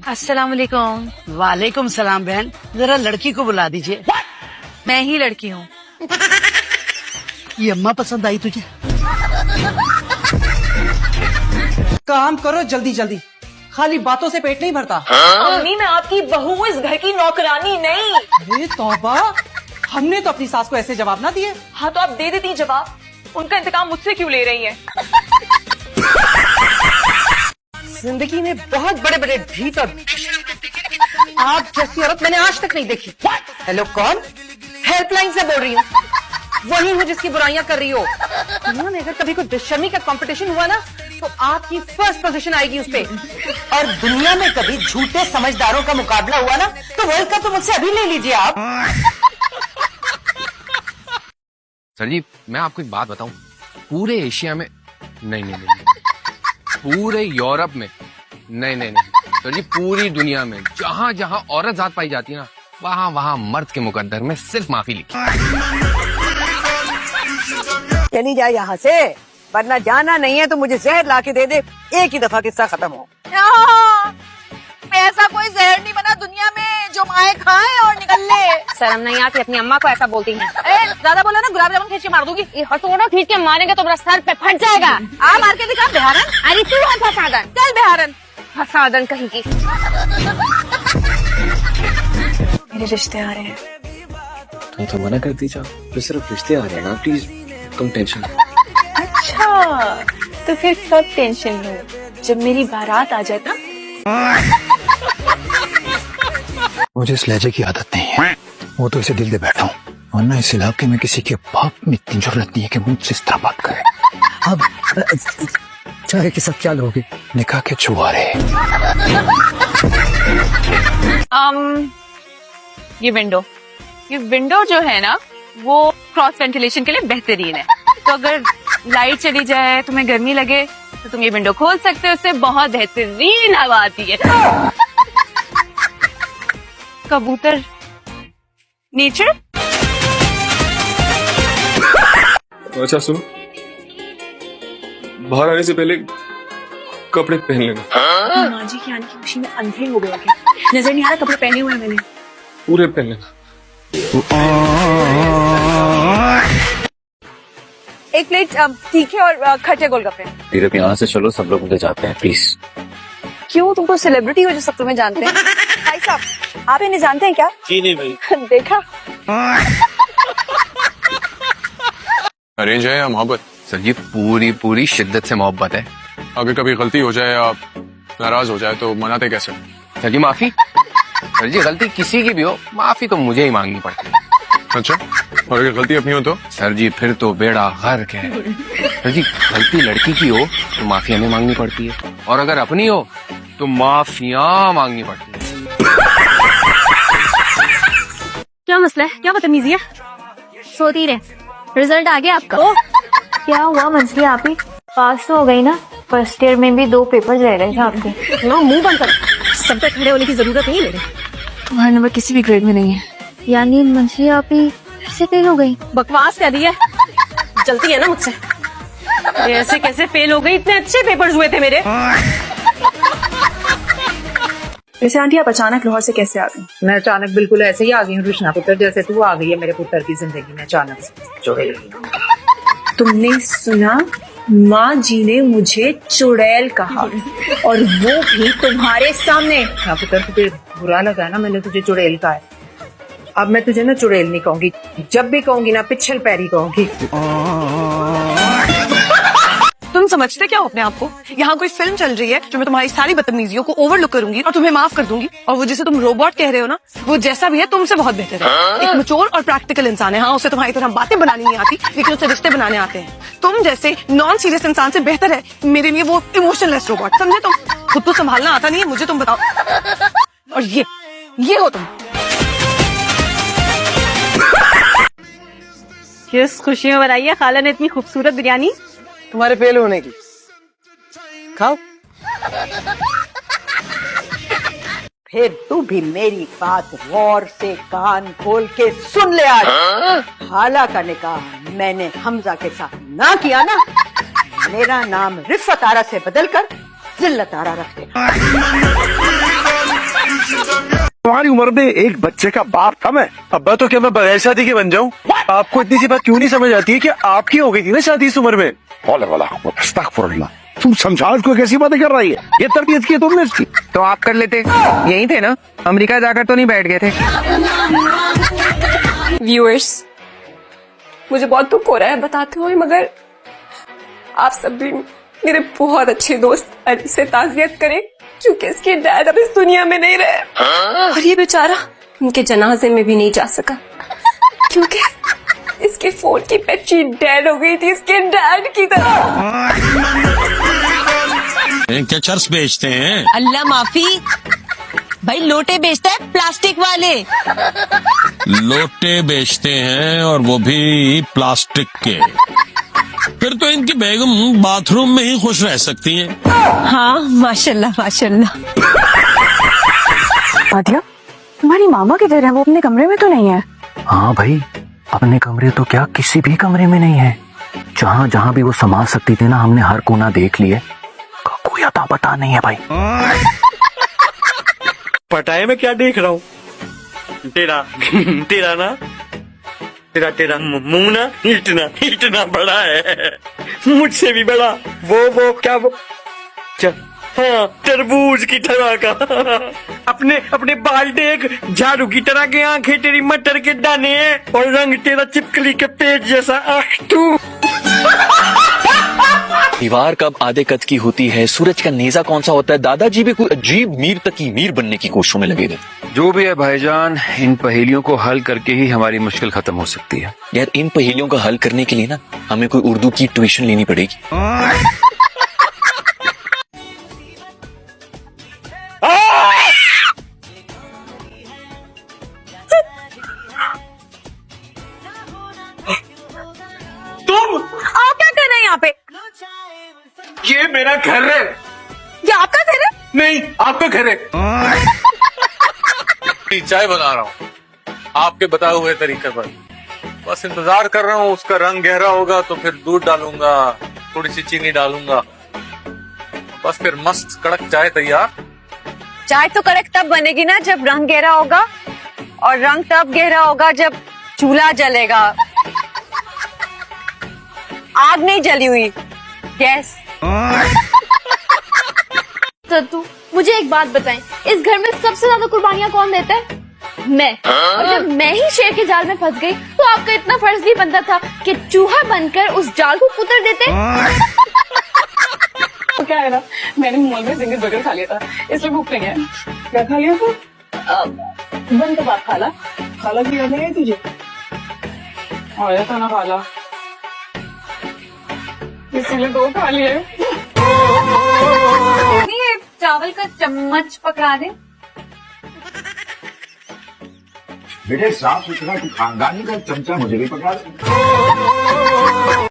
अस्सलाम वालेकुम। वालेकुम सलाम बहन, जरा लड़की को बुला दीजिए। मैं ही लड़की हूँ। ये अम्मा पसंद आई तुझे? काम करो जल्दी जल्दी, खाली बातों से पेट नहीं भरता। अम्मी मैं आपकी बहू हूँ, इस घर की नौकरानी नहीं। अरे तौबा, हमने तो अपनी सास को ऐसे जवाब ना दिए। हाँ तो आप दे देती जवाब, उनका इंतकाम मुझसे क्यों ले रही हैं? जिंदगी में बहुत बड़े बड़े ढीठ और आप जैसी औरत मैंने आज तक नहीं देखी। हेलो कौन? हेल्पलाइन से बोल रही हूँ। वही हूँ जिसकी बुराइयां कर रही हो। दुनिया में अगर कभी कोई दुश्मनी का कंपटीशन हुआ ना तो आपकी फर्स्ट पोजीशन आएगी उस पे। और दुनिया में कभी झूठे समझदारों का मुकाबला हुआ ना तो वर्ल्ड कप तो मुझसे अभी ले लीजिए आप। सर जी मैं आपको एक बात बताऊं, पूरे एशिया में नहीं, पूरे यूरोप में नहीं सर जी, पूरी दुनिया में जहाँ जहाँ औरत जात पाई जाती है ना, वहाँ वहाँ मर्द के मुकद्दर में सिर्फ माफी लिखी। चली जाए यहाँ से, वरना जाना नहीं है तो मुझे जहर ला के दे दे, एक ही दफा किस्सा खत्म हो। ऐसा कोई जहर नहीं बना दुनिया में जो माए खाए और निकल ले। शर्म नहीं आती अपनी अम्मा को ऐसा बोलती है। ज्यादा बोला ना गुलाब जामुन खींच के मार दूंगी। हथौड़ा खींच के मारेंगे तो मेरा सर पे फट जाएगा। आ मार के दिखा बिहारन। अरे तू है फसादन, चल बिहारन। फसादन कहीं की। मेरे रिश्ते आ रहे हैं। तो मना कर दीजिए, तो सिर्फ रिश्ते आ रहे हैं ना, प्लीज कम टेंशन। अच्छा तो फिर कब टेंशन लो, जब मेरी बारात आ जाए ना। मुझे इस लहजे की आदत नहीं है, वो तो इसे दिल दे बैठा हूँ, वरना इस इलाके में किसी के बाप में इतनी जरूरत नहीं है कि मुझसे इस तरह बात करे। अब चाहे के साथ क्या लोगे? निकाह के छुआरे। ये विंडो जो है ना वो क्रॉस वेंटिलेशन के लिए बेहतरीन है। तो अगर लाइट चली जाए, तुम्हें गर्मी लगे तो तुम ये विंडो खोल सकते हो, उससे बहुत बेहतरीन हवा आती है। कबूतर नेचर। अच्छा सुनो, बाहर आने से पहले कपड़े पहन लेना। माँ जी के आने की खुशी में अंधे हो गए क्या? नजर नहीं आ रहा कपड़े पहने हुए हैं मैंने। पूरे पहन लेना। एक प्लेट तीखे और खट्टे गोलगप्पे। फिर अब यहाँ से चलो, सब लोग मुझे जाते हैं प्लीज। क्यों, तुमको सेलिब्रिटी हो जो सब तुम्हें जानते हैं? भाई साहब आप इन्हें जानते हैं क्या? जी नहीं भाई। देखा। अरेंज है या मोहब्बत? सर जी पूरी शिद्दत से मोहब्बत है। अगर कभी गलती हो जाए या नाराज हो जाए तो मनाते कैसे? सर जी माफी, सर जी गलती किसी की भी हो, माफी तो मुझे ही मांगनी पड़ती है। अच्छा, और अगर गलती अपनी हो तो? सर जी फिर तो बेड़ा गर्क है। सर जी गलती लड़की की हो तो माफी हमें मांगनी पड़ती है, और अगर अपनी हो तो माफिया मांगनी पड़ती है। क्या मसला है, क्या बदतमीजी है? सोती रहे, रिजल्ट आ गया आपका। क्या हुआ मंजली, आप ही पास तो हो गई ना? फर्स्ट ईयर में भी 2 पेपर रह गए थे आपके। नो मुंह बंद कर, सब पे खड़े होने की जरूरत नहीं मेरे। तुम्हारा नंबर किसी भी ग्रेड में नहीं है। यानी मंजली आप ही ऐसे फेल हो गई? बकवास कर रही है, जलती है ना मुझसे। ये ऐसे कैसे फेल हो गई, इतने अच्छे पेपर्स हुए थे मेरे। वैसे आंटी आप अचानक लाहौर से कैसे आ गई? मैं अचानक बिल्कुल ऐसे ही आ गई हूँ कृष्णा पुत्र, जैसे तू आ गई है मेरे पुत्र की जिंदगी में अचानक से। तुमने सुना, माँ जी ने मुझे चुड़ैल कहा, और वो भी तुम्हारे सामने। हाँ पुत्र, तुझे बुरा लगा है ना मैंने तुझे चुड़ैल कहा है? अब मैं तुझे ना चुड़ैल नहीं कहूंगी, जब भी कहूंगी ना पिछल पैरी कहूंगी। तुम समझते क्या हो अपने आप को? यहाँ कोई फिल्म चल रही है जो मैं तुम्हारी सारी बदतमीजियों को ओवरलुक करूंगी और तुम्हें माफ कर दूंगी, और वो जिसे तुम रोबोट कह रहे हो ना, वो जैसा भी है तुमसे बहुत बेहतर है। एक मैच्योर और प्रैक्टिकल इंसान है। हाँ, उसे तुम्हारी तरह बातें बनानी नहीं आती, लेकिन उसे रिश्ते बनाने आते हैं। तुम जैसे नॉन सीरियस इंसान से बेहतर है मेरे लिए वो इमोशनलेस रोबोट। समझे? तुम खुद तो संभालना आता नहीं है मुझे, तुम बताओ। और ये हो तुम। किस खुशी में बनाई है खाला ने इतनी खूबसूरत बिरयानी? तुम्हारे फेल होने की। खाओ। फिर तू भी मेरी बात गौर से कान खोल के सुन ले। आज खाला का निकाह मैंने हमजा के साथ ना किया ना, मेरा नाम रिफत आरा से बदलकर जिल्लत आरा रख देना। उम्र में एक बच्चे का बाप था मैं। अब्बा तो क्या मैं बगैर शादी के बन जाऊं? आपको इतनी सी बात क्यों नहीं समझ आती है कि आपकी हो गई थी ना शादी इस उम्र में? अस्तगफुरुल्लाह, तुम समझा उसको कैसी बातें कर रही है? ये तरबियत की है तुमने इसकी? तो आप कर लेते, यही थे ना, अमेरिका जाकर तो नहीं बैठ गए थे। व्यूअर्स, मुझे बहुत दुख हो रहा है बताते हुए, मगर आप सब भी मेरे बहुत अच्छे दोस्त अली से ताज़ियत करें, क्योंकि इसके डैड अब इस दुनिया में नहीं रहे और ये बेचारा उनके जनाजे में भी नहीं जा सका, क्योंकि इसके फोन की बैटरी डेड हो गई थी इसके डैड की तरह। क्या चर्च बेचते हैं? अल्लाह माफी भाई, लोटे बेचता है प्लास्टिक वाले। लोटे बेचते हैं और वो भी प्लास्टिक के। फिर तो इनकी बेगम बाथरूम में ही खुश रह सकती हैं। हाँ माशाल्लाह माशाल्लाह। आदिया, तुम्हारी मामा किधर है? वो अपने कमरे में तो नहीं है। हाँ भाई, अपने कमरे तो क्या किसी भी कमरे में नहीं है। जहाँ जहाँ भी वो समा सकती थी ना, हमने हर कोना देख लिए, कोई अता पता नहीं है भाई। पटाए में क्या देख रहा हूँ? तेरा तेरा ना, तेरा मुंह ना इतना बड़ा है, मुझसे भी बड़ा। वो क्या वो, हाँ, तरबूज की तरह का। अपने बाल देख, झाड़ू की तरह के आंखें तेरी मटर के दाने हैं और रंग तेरा चिपकली के पेट जैसा। आह तू दीवार कब आधे कद की होती है, सूरज का नेजा कौन सा होता है। दादाजी भी कोई अजीब मीर तक की मीर बनने की कोशिशों में लगे थे। जो भी है भाईजान, इन पहेलियों को हल करके ही हमारी मुश्किल खत्म हो सकती है। यार, इन पहेलियों का हल करने के लिए ना हमें कोई उर्दू की ट्यूशन लेनी पड़ेगी। आप क्या कर रहे हैं यहाँ पे? ये मेरा घर है। ये आपका घर है? नहीं, आपका घर है। चाय बना रहा हूँ आपके बताए हुए तरीके पर, बस इंतजार कर रहा हूँ। उसका रंग गहरा होगा तो फिर दूध डालूंगा, थोड़ी सी चीनी डालूंगा, बस फिर मस्त कड़क चाय तैयार। चाय तो कड़क तब बनेगी ना जब रंग गहरा होगा, और रंग तब गहरा होगा जब चूल्हा जलेगा। आग नहीं जली हुई, गैस। सत्तू, मुझे एक बात बताएं, इस घर में सबसे ज्यादा कुर्बानियां कौन देता है? मैं। और जब मैं ही शेर के जाल में फंस गई तो आपका इतना फर्ज नहीं बनता था कि चूहा बनकर उस जाल को कुतर देते? तो क्या है ना, मैंने मॉल में जिंगर बर्गर खा लिया था, इसलिए भूख नहीं है। क्या खा लिया था? बन के बाद खाला की याद नहीं है तुझे? आया था ना खाला, इसलिए दो खा लिए। चावल का चम्मच पकड़ा दे। बेटे, साफ सुथरा खानदानी का चमचा मुझे भी पकड़ा दे।